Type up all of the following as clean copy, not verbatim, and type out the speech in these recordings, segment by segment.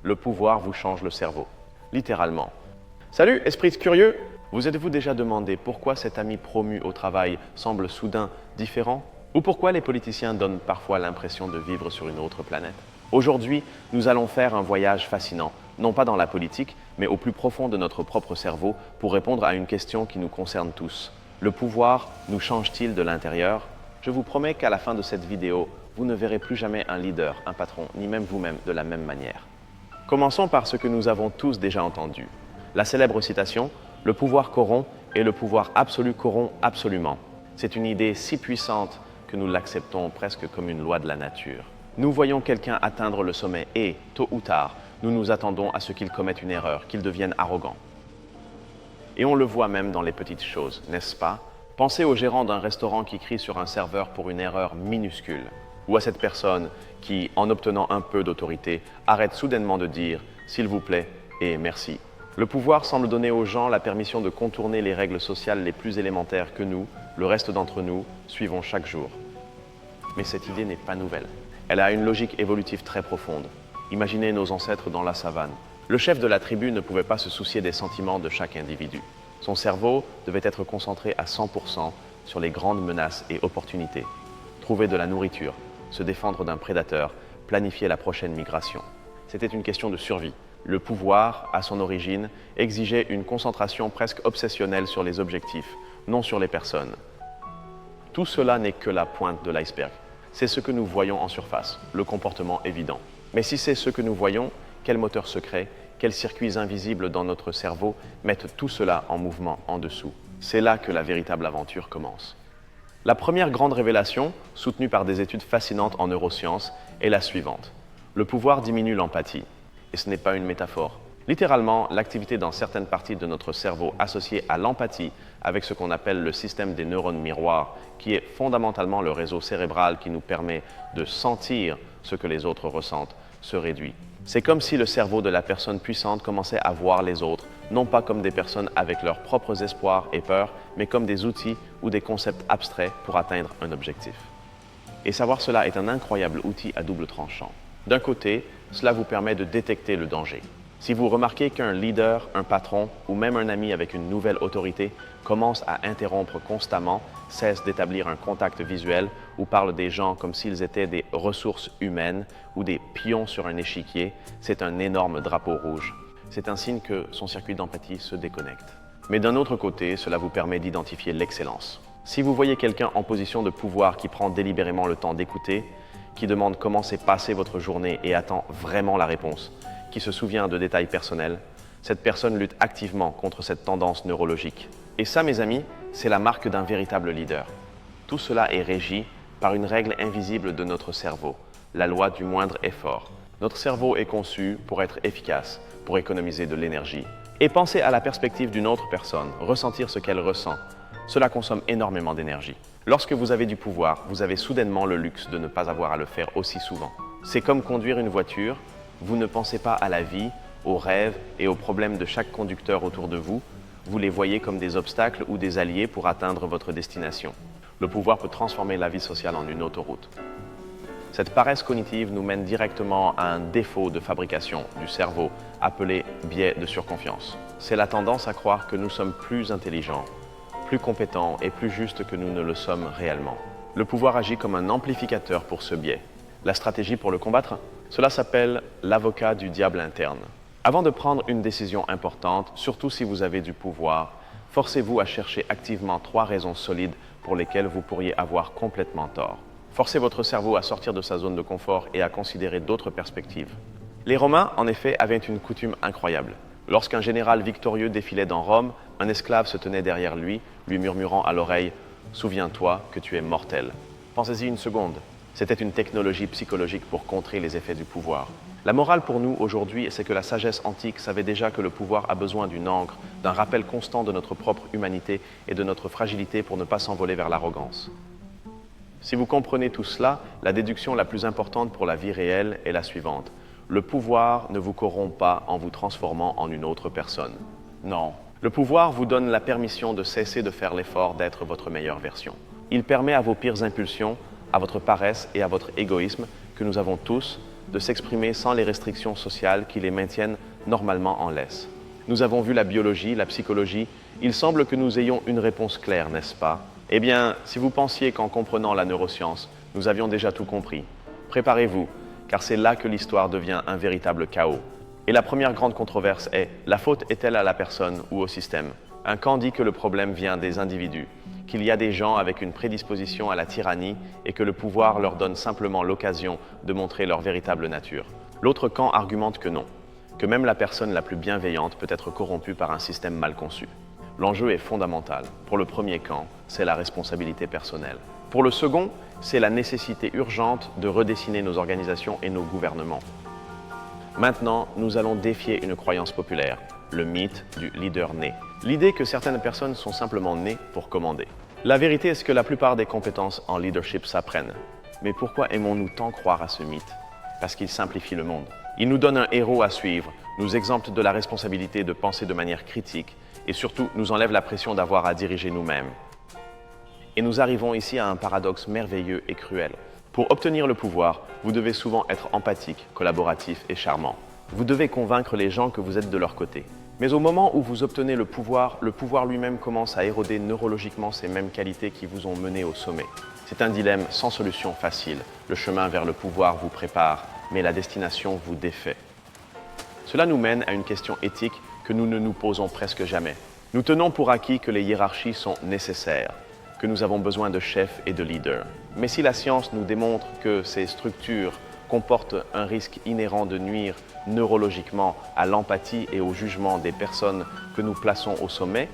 Le pouvoir vous change le cerveau. Littéralement. Salut, esprit curieux! Vous êtes-vous déjà demandé pourquoi cet ami promu au travail semble soudain différent? Ou pourquoi les politiciens donnent parfois l'impression de vivre sur une autre planète? Aujourd'hui, nous allons faire un voyage fascinant, non pas dans la politique, mais au plus profond de notre propre cerveau pour répondre à une question qui nous concerne tous. Le pouvoir nous change-t-il de l'intérieur? Je vous promets qu'à la fin de cette vidéo, vous ne verrez plus jamais un leader, un patron, ni même vous-même de la même manière. Commençons par ce que nous avons tous déjà entendu. La célèbre citation « Le pouvoir corrompt et le pouvoir absolu corrompt absolument ». C'est une idée si puissante que nous l'acceptons presque comme une loi de la nature. Nous voyons quelqu'un atteindre le sommet et, tôt ou tard, nous nous attendons à ce qu'il commette une erreur, qu'il devienne arrogant. Et on le voit même dans les petites choses, n'est-ce pas? Pensez au gérant d'un restaurant qui crie sur un serveur pour une erreur minuscule, ou à cette personne qui, en obtenant un peu d'autorité, arrête soudainement de dire « s'il vous plaît » et « merci ». Le pouvoir semble donner aux gens la permission de contourner les règles sociales les plus élémentaires que nous, le reste d'entre nous, suivons chaque jour. Mais cette idée n'est pas nouvelle. Elle a une logique évolutive très profonde. Imaginez nos ancêtres dans la savane. Le chef de la tribu ne pouvait pas se soucier des sentiments de chaque individu. Son cerveau devait être concentré à 100% sur les grandes menaces et opportunités. Trouver de la nourriture, se défendre d'un prédateur, planifier la prochaine migration. C'était une question de survie. Le pouvoir, à son origine, exigeait une concentration presque obsessionnelle sur les objectifs, non sur les personnes. Tout cela n'est que la pointe de l'iceberg. C'est ce que nous voyons en surface, le comportement évident. Mais si c'est ce que nous voyons, quel moteur secret, quels circuits invisibles dans notre cerveau mettent tout cela en mouvement en dessous? C'est là que la véritable aventure commence. La première grande révélation, soutenue par des études fascinantes en neurosciences, est la suivante. Le pouvoir diminue l'empathie. Et ce n'est pas une métaphore. Littéralement, l'activité dans certaines parties de notre cerveau associée à l'empathie avec ce qu'on appelle le système des neurones miroirs, qui est fondamentalement le réseau cérébral qui nous permet de sentir ce que les autres ressentent, se réduit. C'est comme si le cerveau de la personne puissante commençait à voir les autres, non pas comme des personnes avec leurs propres espoirs et peurs, mais comme des outils ou des concepts abstraits pour atteindre un objectif. Et savoir cela est un incroyable outil à double tranchant. D'un côté, cela vous permet de détecter le danger. Si vous remarquez qu'un leader, un patron ou même un ami avec une nouvelle autorité commence à interrompre constamment, cesse d'établir un contact visuel ou parle des gens comme s'ils étaient des ressources humaines ou des pions sur un échiquier, c'est un énorme drapeau rouge. C'est un signe que son circuit d'empathie se déconnecte. Mais d'un autre côté, cela vous permet d'identifier l'excellence. Si vous voyez quelqu'un en position de pouvoir qui prend délibérément le temps d'écouter, qui demande comment s'est passée votre journée et attend vraiment la réponse, qui se souvient de détails personnels, cette personne lutte activement contre cette tendance neurologique. Et ça, mes amis, c'est la marque d'un véritable leader. Tout cela est régi par une règle invisible de notre cerveau, la loi du moindre effort. Notre cerveau est conçu pour être efficace, pour économiser de l'énergie. Et penser à la perspective d'une autre personne, ressentir ce qu'elle ressent, cela consomme énormément d'énergie. Lorsque vous avez du pouvoir, vous avez soudainement le luxe de ne pas avoir à le faire aussi souvent. C'est comme conduire une voiture, vous ne pensez pas à la vie, aux rêves et aux problèmes de chaque conducteur autour de vous, vous les voyez comme des obstacles ou des alliés pour atteindre votre destination. Le pouvoir peut transformer la vie sociale en une autoroute. Cette paresse cognitive nous mène directement à un défaut de fabrication du cerveau appelé biais de surconfiance. C'est la tendance à croire que nous sommes plus intelligents, plus compétents et plus justes que nous ne le sommes réellement. Le pouvoir agit comme un amplificateur pour ce biais. La stratégie pour le combattre? Cela s'appelle l'avocat du diable interne. Avant de prendre une décision importante, surtout si vous avez du pouvoir, forcez-vous à chercher activement 3 raisons solides pour lesquelles vous pourriez avoir complètement tort. Forcez votre cerveau à sortir de sa zone de confort et à considérer d'autres perspectives. Les Romains, en effet, avaient une coutume incroyable. Lorsqu'un général victorieux défilait dans Rome, un esclave se tenait derrière lui, lui murmurant à l'oreille « Souviens-toi que tu es mortel ». Pensez-y une seconde. C'était une technologie psychologique pour contrer les effets du pouvoir. La morale pour nous aujourd'hui, c'est que la sagesse antique savait déjà que le pouvoir a besoin d'une ancre, d'un rappel constant de notre propre humanité et de notre fragilité pour ne pas s'envoler vers l'arrogance. Si vous comprenez tout cela, la déduction la plus importante pour la vie réelle est la suivante. Le pouvoir ne vous corrompt pas en vous transformant en une autre personne. Non. Le pouvoir vous donne la permission de cesser de faire l'effort d'être votre meilleure version. Il permet à vos pires impulsions, à votre paresse et à votre égoïsme, que nous avons tous, de s'exprimer sans les restrictions sociales qui les maintiennent normalement en laisse. Nous avons vu la biologie, la psychologie. Il semble que nous ayons une réponse claire, n'est-ce pas? Eh bien, si vous pensiez qu'en comprenant la neuroscience, nous avions déjà tout compris, préparez-vous, car c'est là que l'histoire devient un véritable chaos. Et la première grande controverse est, la faute est-elle à la personne ou au système? Un camp dit que le problème vient des individus, qu'il y a des gens avec une prédisposition à la tyrannie et que le pouvoir leur donne simplement l'occasion de montrer leur véritable nature. L'autre camp argumente que non, que même la personne la plus bienveillante peut être corrompue par un système mal conçu. L'enjeu est fondamental. Pour le premier camp, c'est la responsabilité personnelle. Pour le second, c'est la nécessité urgente de redessiner nos organisations et nos gouvernements. Maintenant, nous allons défier une croyance populaire, le mythe du leader né. L'idée que certaines personnes sont simplement nées pour commander. La vérité est que la plupart des compétences en leadership s'apprennent. Mais pourquoi aimons-nous tant croire à ce mythe? Parce qu'il simplifie le monde. Il nous donne un héros à suivre, nous exempte de la responsabilité de penser de manière critique et surtout nous enlève la pression d'avoir à diriger nous-mêmes. Et nous arrivons ici à un paradoxe merveilleux et cruel. Pour obtenir le pouvoir, vous devez souvent être empathique, collaboratif et charmant. Vous devez convaincre les gens que vous êtes de leur côté. Mais au moment où vous obtenez le pouvoir lui-même commence à éroder neurologiquement ces mêmes qualités qui vous ont mené au sommet. C'est un dilemme sans solution facile. Le chemin vers le pouvoir vous prépare, mais la destination vous défait. Cela nous mène à une question éthique que nous ne nous posons presque jamais. Nous tenons pour acquis que les hiérarchies sont nécessaires, que nous avons besoin de chefs et de leaders. Mais si la science nous démontre que ces structures comportent un risque inhérent de nuire neurologiquement à l'empathie et au jugement des personnes que nous plaçons au sommet,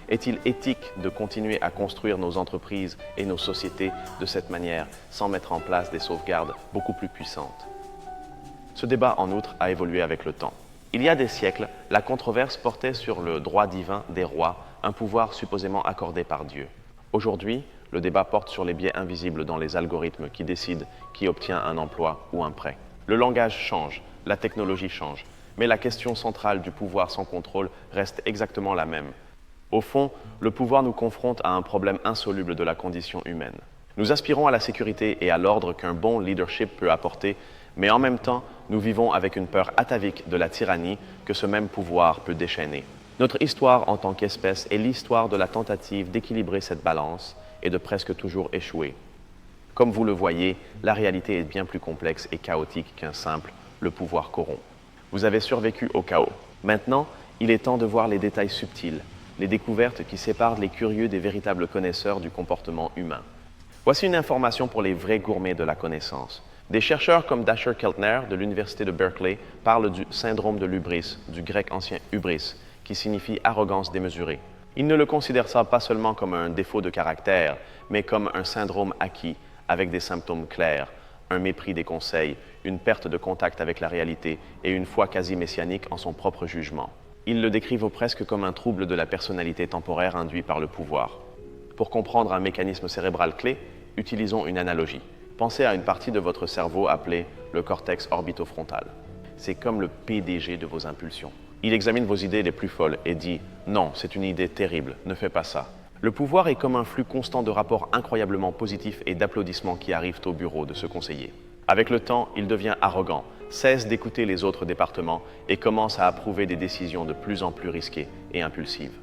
est-il éthique de continuer à construire nos entreprises et nos sociétés de cette manière sans mettre en place des sauvegardes beaucoup plus puissantes? Ce débat, en outre, a évolué avec le temps. Il y a des siècles, la controverse portait sur le droit divin des rois, un pouvoir supposément accordé par Dieu. Aujourd'hui, le débat porte sur les biais invisibles dans les algorithmes qui décident qui obtient un emploi ou un prêt. Le langage change, la technologie change, mais la question centrale du pouvoir sans contrôle reste exactement la même. Au fond, le pouvoir nous confronte à un problème insoluble de la condition humaine. Nous aspirons à la sécurité et à l'ordre qu'un bon leadership peut apporter, mais en même temps, nous vivons avec une peur atavique de la tyrannie que ce même pouvoir peut déchaîner. Notre histoire en tant qu'espèce est l'histoire de la tentative d'équilibrer cette balance et de presque toujours échouer. Comme vous le voyez, la réalité est bien plus complexe et chaotique qu'un simple « le pouvoir corrompt ». Vous avez survécu au chaos. Maintenant, il est temps de voir les détails subtils, les découvertes qui séparent les curieux des véritables connaisseurs du comportement humain. Voici une information pour les vrais gourmets de la connaissance. Des chercheurs comme Dasher Keltner de l'Université de Berkeley parlent du syndrome de l'hubris, du grec ancien hubris, qui signifie arrogance démesurée. Ils ne le considèrent pas seulement comme un défaut de caractère, mais comme un syndrome acquis, avec des symptômes clairs, un mépris des conseils, une perte de contact avec la réalité et une foi quasi messianique en son propre jugement. Ils le décrivent presque comme un trouble de la personnalité temporaire induit par le pouvoir. Pour comprendre un mécanisme cérébral clé, utilisons une analogie. Pensez à une partie de votre cerveau appelée le cortex orbitofrontal. C'est comme le PDG de vos impulsions. Il examine vos idées les plus folles et dit « Non, c'est une idée terrible, ne fais pas ça ». Le pouvoir est comme un flux constant de rapports incroyablement positifs et d'applaudissements qui arrivent au bureau de ce conseiller. Avec le temps, il devient arrogant, cesse d'écouter les autres départements et commence à approuver des décisions de plus en plus risquées et impulsives.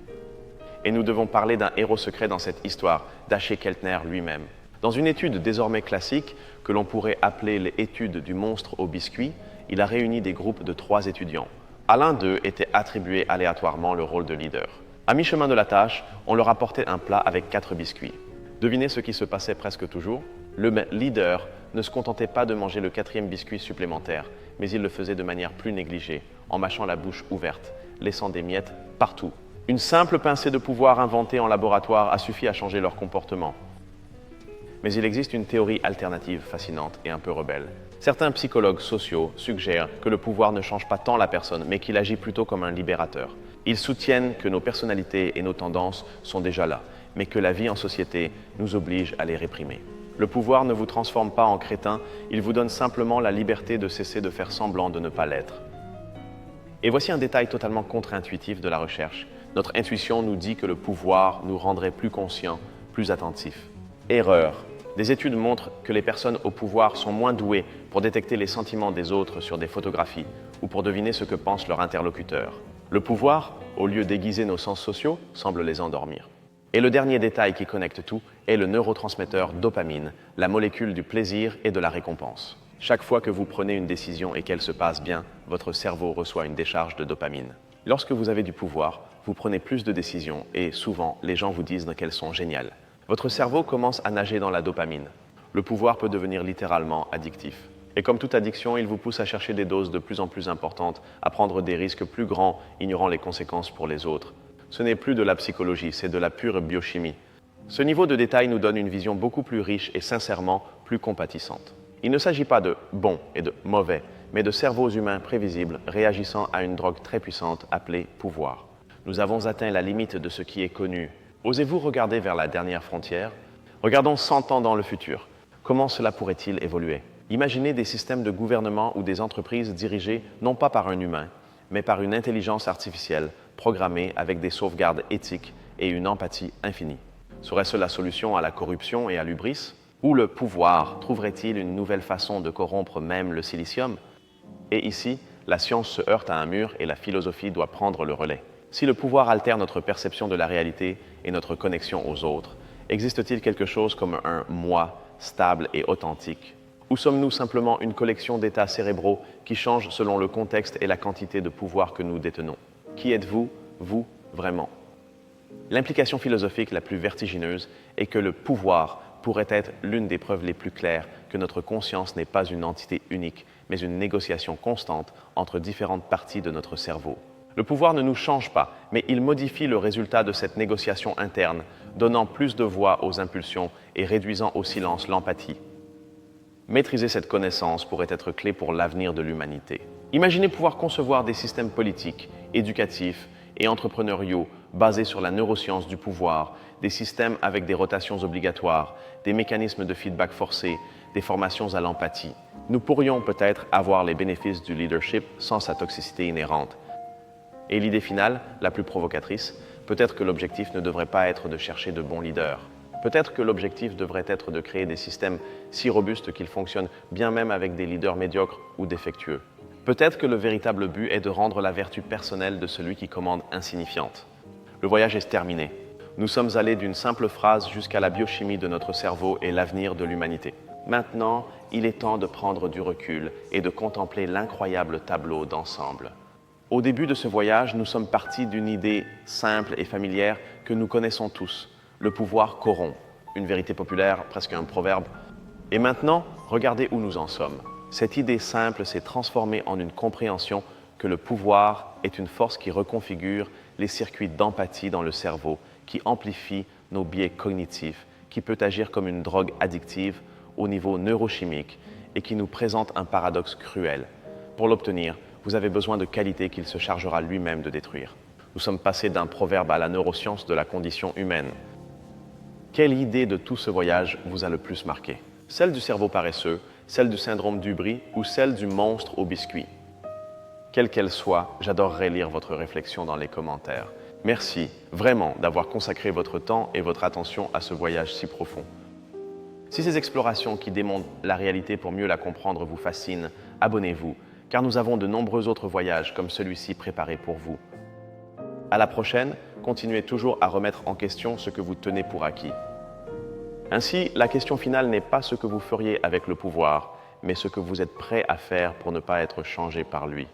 Et nous devons parler d'un héros secret dans cette histoire, Dasher Keltner lui-même. Dans une étude désormais classique, que l'on pourrait appeler l'étude du monstre au biscuit, il a réuni des groupes de 3 étudiants. À l'un d'eux était attribué aléatoirement le rôle de leader. À mi-chemin de la tâche, on leur apportait un plat avec 4 biscuits. Devinez ce qui se passait presque toujours? Le leader ne se contentait pas de manger le 4e biscuit supplémentaire, mais il le faisait de manière plus négligée, en mâchant la bouche ouverte, laissant des miettes partout. Une simple pincée de pouvoir inventée en laboratoire a suffi à changer leur comportement. Mais il existe une théorie alternative fascinante et un peu rebelle. Certains psychologues sociaux suggèrent que le pouvoir ne change pas tant la personne, mais qu'il agit plutôt comme un libérateur. Ils soutiennent que nos personnalités et nos tendances sont déjà là, mais que la vie en société nous oblige à les réprimer. Le pouvoir ne vous transforme pas en crétin, il vous donne simplement la liberté de cesser de faire semblant de ne pas l'être. Et voici un détail totalement contre-intuitif de la recherche. Notre intuition nous dit que le pouvoir nous rendrait plus conscients, plus attentifs. Erreur. Des études montrent que les personnes au pouvoir sont moins douées pour détecter les sentiments des autres sur des photographies ou pour deviner ce que pense leur interlocuteur. Le pouvoir, au lieu d'aiguiser nos sens sociaux, semble les endormir. Et le dernier détail qui connecte tout est le neurotransmetteur dopamine, la molécule du plaisir et de la récompense. Chaque fois que vous prenez une décision et qu'elle se passe bien, votre cerveau reçoit une décharge de dopamine. Lorsque vous avez du pouvoir, vous prenez plus de décisions et souvent, les gens vous disent qu'elles sont géniales. Votre cerveau commence à nager dans la dopamine. Le pouvoir peut devenir littéralement addictif. Et comme toute addiction, il vous pousse à chercher des doses de plus en plus importantes, à prendre des risques plus grands, ignorant les conséquences pour les autres. Ce n'est plus de la psychologie, c'est de la pure biochimie. Ce niveau de détail nous donne une vision beaucoup plus riche et sincèrement plus compatissante. Il ne s'agit pas de bon et de mauvais, mais de cerveaux humains prévisibles réagissant à une drogue très puissante appelée pouvoir. Nous avons atteint la limite de ce qui est connu. Osez-vous regarder vers la dernière frontière? Regardons 100 ans dans le futur. Comment cela pourrait-il évoluer? Imaginez des systèmes de gouvernement ou des entreprises dirigées non pas par un humain, mais par une intelligence artificielle programmée avec des sauvegardes éthiques et une empathie infinie. Serait-ce la solution à la corruption et à l'hubris? Ou le pouvoir trouverait-il une nouvelle façon de corrompre même le silicium? Et ici, la science se heurte à un mur et la philosophie doit prendre le relais. Si le pouvoir altère notre perception de la réalité et notre connexion aux autres, existe-t-il quelque chose comme un moi stable et authentique? Ou sommes-nous simplement une collection d'états cérébraux qui changent selon le contexte et la quantité de pouvoir que nous détenons? Qui êtes-vous, vous, vraiment? L'implication philosophique la plus vertigineuse est que le pouvoir pourrait être l'une des preuves les plus claires que notre conscience n'est pas une entité unique, mais une négociation constante entre différentes parties de notre cerveau. Le pouvoir ne nous change pas, mais il modifie le résultat de cette négociation interne, donnant plus de voix aux impulsions et réduisant au silence l'empathie. Maîtriser cette connaissance pourrait être clé pour l'avenir de l'humanité. Imaginez pouvoir concevoir des systèmes politiques, éducatifs et entrepreneuriaux basés sur la neuroscience du pouvoir, des systèmes avec des rotations obligatoires, des mécanismes de feedback forcés, des formations à l'empathie. Nous pourrions peut-être avoir les bénéfices du leadership sans sa toxicité inhérente. Et l'idée finale, la plus provocatrice, peut-être que l'objectif ne devrait pas être de chercher de bons leaders. Peut-être que l'objectif devrait être de créer des systèmes si robustes qu'ils fonctionnent bien même avec des leaders médiocres ou défectueux. Peut-être que le véritable but est de rendre la vertu personnelle de celui qui commande insignifiante. Le voyage est terminé. Nous sommes allés d'une simple phrase jusqu'à la biochimie de notre cerveau et l'avenir de l'humanité. Maintenant, il est temps de prendre du recul et de contempler l'incroyable tableau d'ensemble. Au début de ce voyage, nous sommes partis d'une idée simple et familière que nous connaissons tous. Le pouvoir corrompt. Une vérité populaire, presque un proverbe. Et maintenant, regardez où nous en sommes. Cette idée simple s'est transformée en une compréhension que le pouvoir est une force qui reconfigure les circuits d'empathie dans le cerveau, qui amplifie nos biais cognitifs, qui peut agir comme une drogue addictive au niveau neurochimique et qui nous présente un paradoxe cruel. Pour l'obtenir, vous avez besoin de qualités qu'il se chargera lui-même de détruire. Nous sommes passés d'un proverbe à la neuroscience de la condition humaine. Quelle idée de tout ce voyage vous a le plus marqué? Celle du cerveau paresseux, celle du syndrome d'Ubris ou celle du monstre au biscuit? Quelle qu'elle soit, j'adorerais lire votre réflexion dans les commentaires. Merci vraiment d'avoir consacré votre temps et votre attention à ce voyage si profond. Si ces explorations qui démontrent la réalité pour mieux la comprendre vous fascinent, abonnez-vous, car nous avons de nombreux autres voyages comme celui-ci préparés pour vous. À la prochaine, continuez toujours à remettre en question ce que vous tenez pour acquis. Ainsi, la question finale n'est pas ce que vous feriez avec le pouvoir, mais ce que vous êtes prêt à faire pour ne pas être changé par lui.